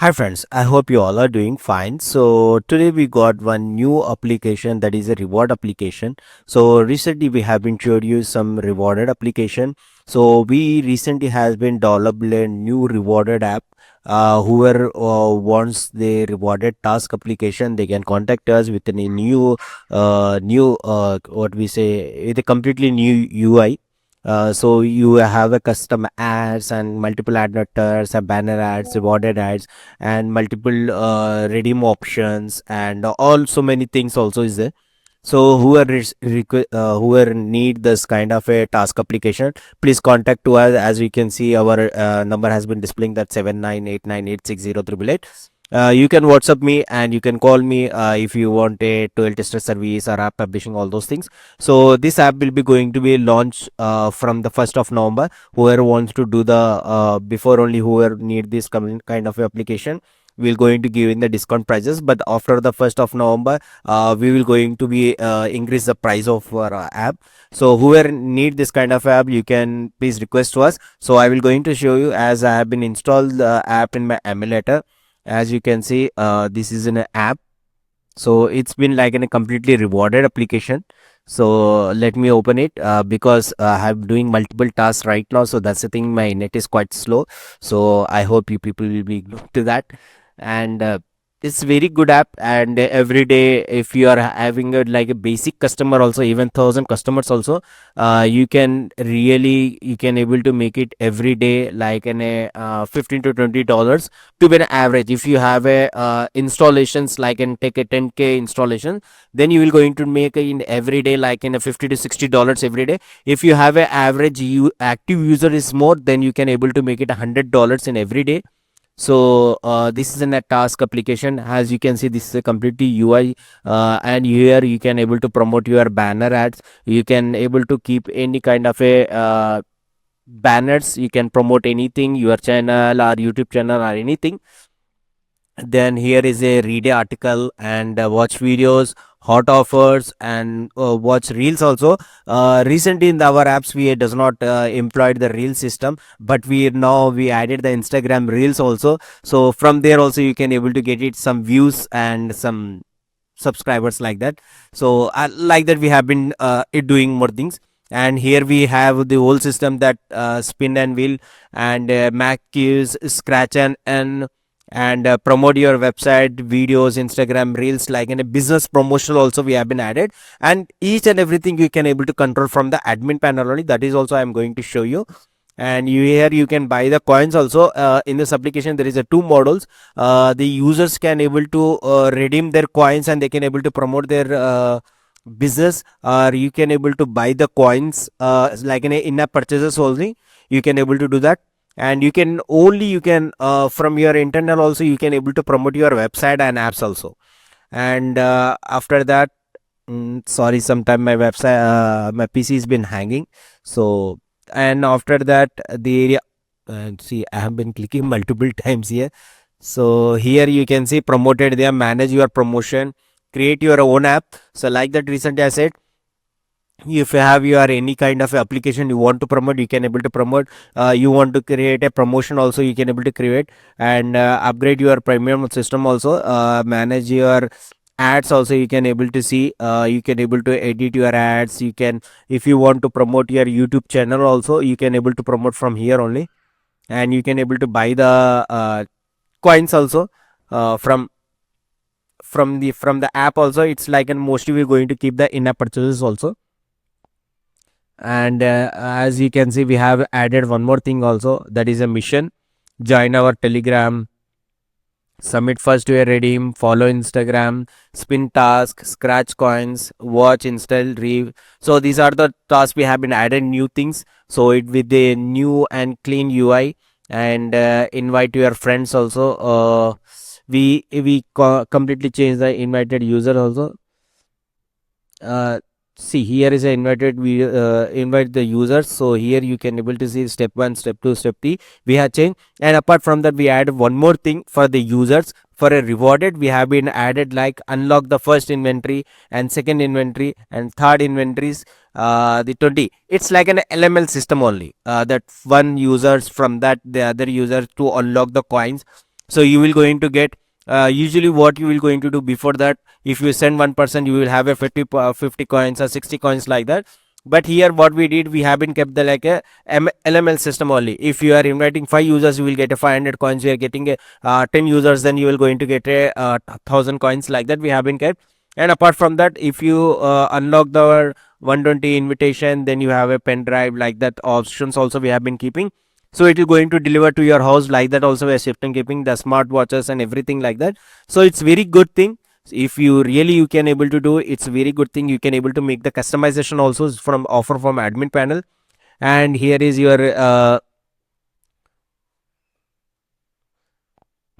Hi friends, I hope you all are doing fine. So today we got one new application that is a reward application. So recently we have been showed you some rewarded application. So we recently has been developed a new rewarded app. Whoever wants the rewarded task application, they can contact us with a new what we say with a completely new UI. So you have a custom ads and multiple ad letters, and banner ads, rewarded ads and multiple redeem options and also many things also is there. So whoever need this kind of a task application, please contact to us. As we can see, our number has been displaying that 7989860888. You can WhatsApp me and you can call me if you want a 12 tester service or app publishing, all those things. So this app will be going to be launched from the 1st of November. Whoever wants to do the before only whoever need this kind of application, we're going to give in the discount prices, but after the 1st of November we will going to be increase the price of our app. So whoever need this kind of app, you can please request to us. So I will going to show you, as I have been installed the app in my emulator. As you can see, this is an app. So it's been like in a completely rewarded application. So let me open it because I'm doing multiple tasks right now, so that's the thing, my net is quite slow. So I hope you people will be good to that. And it's very good app, and every day if you are having a like a basic customer also, even 1,000 customers also, you can able to make it every day like in a $15 to $20 to be an average. If you have a installations like and take a 10K installation, then you will going to make in every day like in a $50 to $60 every day. If you have a average active user is more, then you can able to make it $100 in every day. So this is a task application. As you can see, this is a completely UI, and here you can able to promote your banner ads. You can able to keep any kind of a banners. You can promote anything, your channel or YouTube channel or anything. Then here is a read a article and watch videos, hot offers, and watch reels also. Recently in our apps we does not employed the reel system, but we added the Instagram reels also. So from there also you can able to get it some views and some subscribers like that. So like that we have been doing more things. And here we have the whole system that spin and wheel and mac keys, scratch and promote your website, videos, Instagram reels, like in a business promotion also we have been added. And each and everything you can able to control from the admin panel only. That is also I am going to show you. And here you can buy the coins also. In this application there is a two models. The users can able to redeem their coins and they can able to promote their business, or you can able to buy the coins like in-app purchases only. You can able to do that. And you can from your internal also you can able to promote your website and apps also. And after that, sorry, sometime my website my PC has been hanging. So and after that the area, see, I have been clicking multiple times here. So here you can see promoted there, manage your promotion, create your own app. So like that recently I said, if you have your any kind of application you want to promote, you can able to promote. You want to create a promotion also, you can able to create. And upgrade your premium system also, manage your ads also, you can able to see. You can able to edit your ads. You can, if you want to promote your YouTube channel also, you can able to promote from here only. And you can able to buy the coins also from the app also. It's like, and mostly we're going to keep the in-app purchases also. And as you can see, we have added one more thing also, that is a mission. Join our Telegram, submit first to a redeem, follow Instagram, spin task, scratch coins, watch, install, read. So these are the tasks we have been added new things. So it with the new and clean UI. And invite your friends also. We completely change the invited user also. uh, See, here is a invited, we invite the users. So here you can able to see step 1, step 2, step 3 we have changed. And apart from that, we add one more thing for the users. For a rewarded, we have been added like unlock the first inventory and second inventory and third inventories, the 20. It's like an LML system only, that one users from that the other users to unlock the coins. So you will going to get, usually what you will going to do before that, if you send 1%, you will have a 50 coins or 60 coins like that. But here what we did, we have been kept the like a LML system only. If you are inviting 5 users, you will get a 500 coins. You are getting a 10 users, then you will going to get a 1,000 coins like that. We have been kept. And apart from that, if you unlock the 120 invitation, then you have a pen drive like that options also we have been keeping. So it is going to deliver to your house like that also. We are shifting keeping the smart watches and everything like that. So it's very good thing. If you really you can able to do, it's a very good thing. You can able to make the customization also from offer from admin panel. And here is your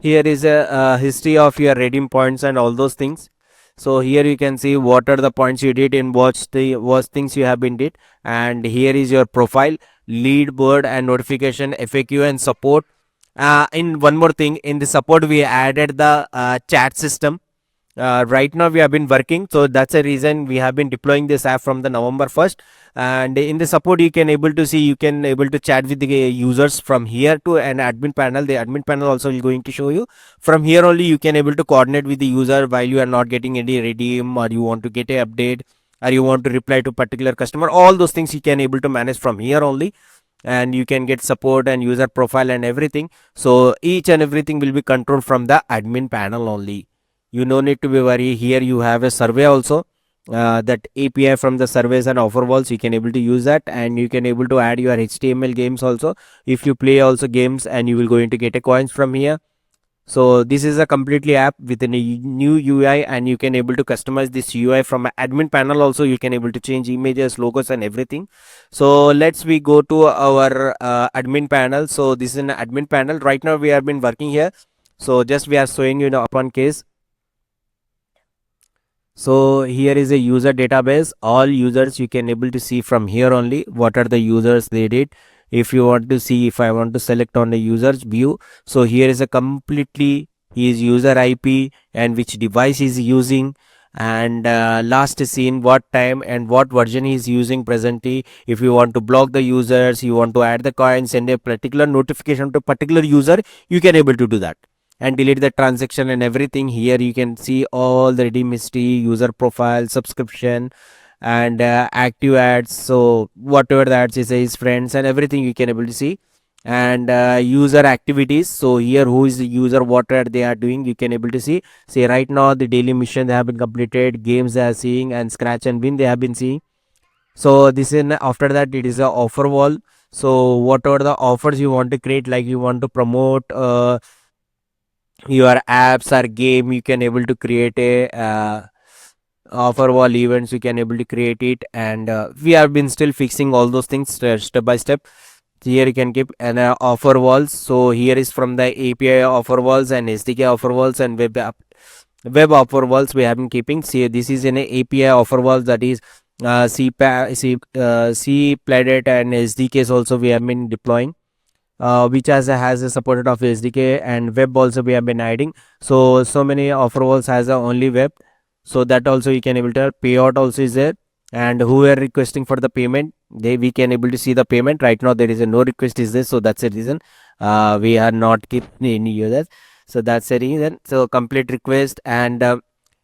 here is a history of your redeem points and all those things. So here you can see what are the points you did and what's the worst things you have been did. And here is your profile, leaderboard and notification, FAQ and support. In one more thing, in the support we added the chat system. Right now we have been working, so that's a reason we have been deploying this app from the November 1st. And in the support you can able to see, you can able to chat with the users from here to an admin panel. The admin panel also will going to show you from here only. You can able to coordinate with the user while you are not getting any redeem, or you want to get a update, or you want to reply to particular customer. All those things you can able to manage from here only. And you can get support and user profile and everything. So each and everything will be controlled from the admin panel only. You no need to be worried. Here you have a survey also, that API from the surveys and offer walls, you can able to use that. And you can able to add your HTML games also. If you play also games, and you will going to get a coins from here. So this is a completely app with a new UI, and you can able to customize this UI from an admin panel also. You can able to change images, logos and everything. So let's we go to our admin panel. So this is an admin panel. Right now we have been working here. So just we are showing you the upon case. So here is a user database. All users you can able to see from here only. What are the users they did? If you want to see, if I want to select on the users view, so here is a completely his user IP and which device he's using, and last seen what time and what version he's using presently. If you want to block the users, you want to add the coins, send a particular notification to particular user, you can able to do that and delete the transaction and everything. Here you can see all the redeem history, user profile, subscription and active ads. So whatever the ads is his friends and everything you can able to see. And user activities, so here who is the user, what are they are doing, you can able to see. Say right now the daily mission they have been completed, games they are seeing, and scratch and win they have been seeing. So this in after that it is a offer wall. So whatever the offers you want to create, like you want to promote your apps or game, you can able to create a offer wall events, you can able to create it. And we have been still fixing all those things step by step. Here you can keep an offer walls. So here is from the API offer walls and SDK offer walls and web offer walls we have been keeping. See, this is an API offer walls, that is C Planet and SDKs also we have been deploying, which has a supported of SDK, and web also we have been adding. So many offer walls has a only web. So that also you can able to payout also is there. And who are requesting for the payment, they we can able to see the payment. Right now there is a no request is there, so that's the reason we are not keeping any users. So that's the reason. So complete request. And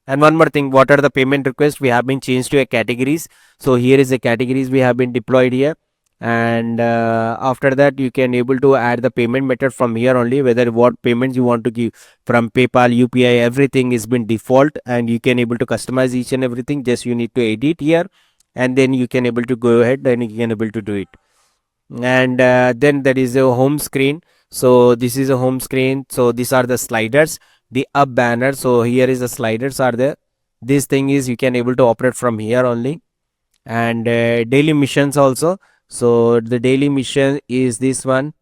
one more thing, what are the payment requests, we have been changed to a categories. So here is the categories we have been deployed here. And after that you can able to add the payment method from here only, whether what payments you want to give from PayPal, UPI, everything is been default. And you can able to customize each and everything, just you need to edit here. And then you can able to go ahead, then you can able to do it. And then there is a home screen. So this is a home screen. So these are the sliders, the up banner. So here is the sliders are there. This thing is you can able to operate from here only. And daily missions also. So the daily mission is this one.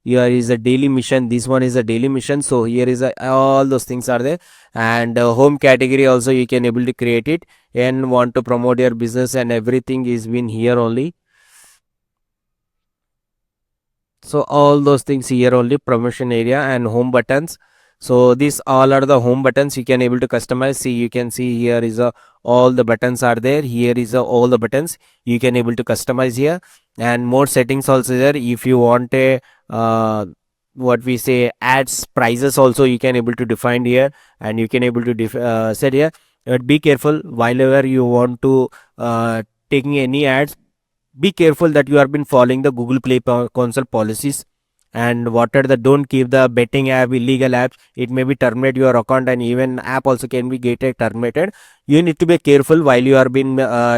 Here is a daily mission, this one is a daily mission. So here is all those things are there. And home category also you can able to create it, and want to promote your business and everything is been here only. So all those things here only, promotion area and home buttons. So these all are the home buttons you can able to customize. See, you can see here is a all the buttons are there. Here is all the buttons you can able to customize here. And more settings also there. If you want a what we say ads prices also you can able to define here, and you can able to set here. But be careful whenever you want to taking any ads. Be careful that you have been following the Google Play console policies, and what are the don't keep the betting app, illegal apps. It may be terminate your account, and even app also can be get terminated. You need to be careful while you are been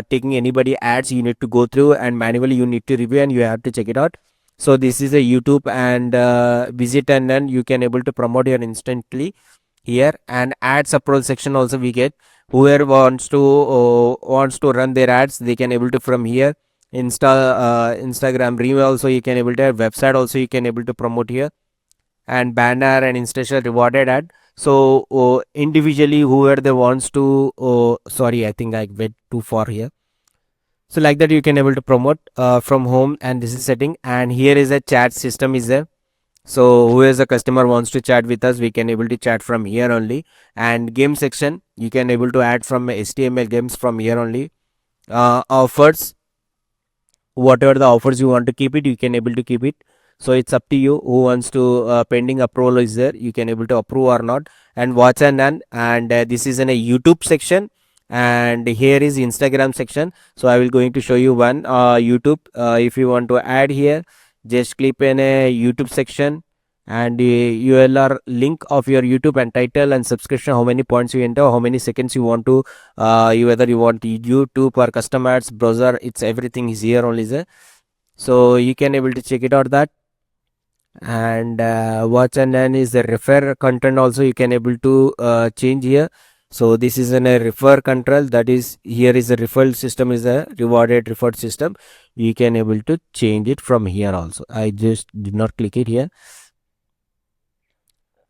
taking anybody ads. You need to go through and manually you need to review and you have to check it out. So this is a YouTube, and visit, and then you can able to promote your instantly here. And ads approval section also we get. Whoever wants to run their ads, they can able to from here. Instagram reel also you can able to have, website also you can able to promote here, and banner and installation rewarded ad. So individually whoever they wants to, sorry, I think I went too far here. So like that you can able to promote from home, and this is setting, and here is a chat system is there. So who is a customer wants to chat with us, we can able to chat from here only. And game section you can able to add from HTML games from here only. Offers, whatever the offers you want to keep it, you can able to keep it. So it's up to you who wants to pending approval is there, you can able to approve or not. And watch and done, and this is in a YouTube section, and here is Instagram section. So I will going to show you one YouTube. If you want to add here, just click in a YouTube section, and ULR link of your YouTube and title and subscription, how many points you enter, how many seconds you want to you whether you want YouTube or custom ads browser, it's everything is here only there. So you can able to check it out that. And watch and then is the refer content also you can able to change here. So this is in a refer control, that is here is a referral system, is a rewarded referred system. You can able to change it from here also. I just did not click it here.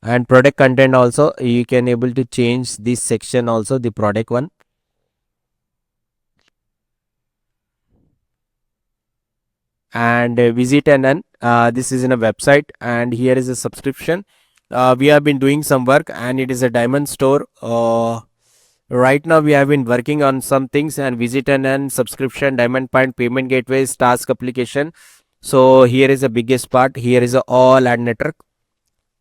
And product content also you can able to change this section also, the product one. And visit, and then this is in a website, and here is a subscription. We have been doing some work, and it is a diamond store. Right now we have been working on some things, and visit, and then subscription, diamond point, payment gateways, task application. So here is the biggest part. Here is a all ad network.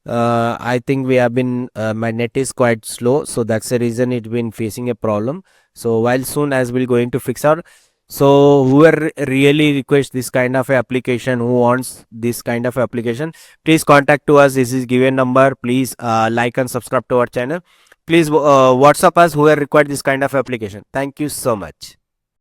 I think we have been my net is quite slow, so that's the reason it's been facing a problem. So while soon as we're going to fix out. So whoever really request this kind of application, who wants this kind of application, please contact to us. This is given number. Please like and subscribe to our channel. Please WhatsApp us whoever require this kind of application. Thank you so much.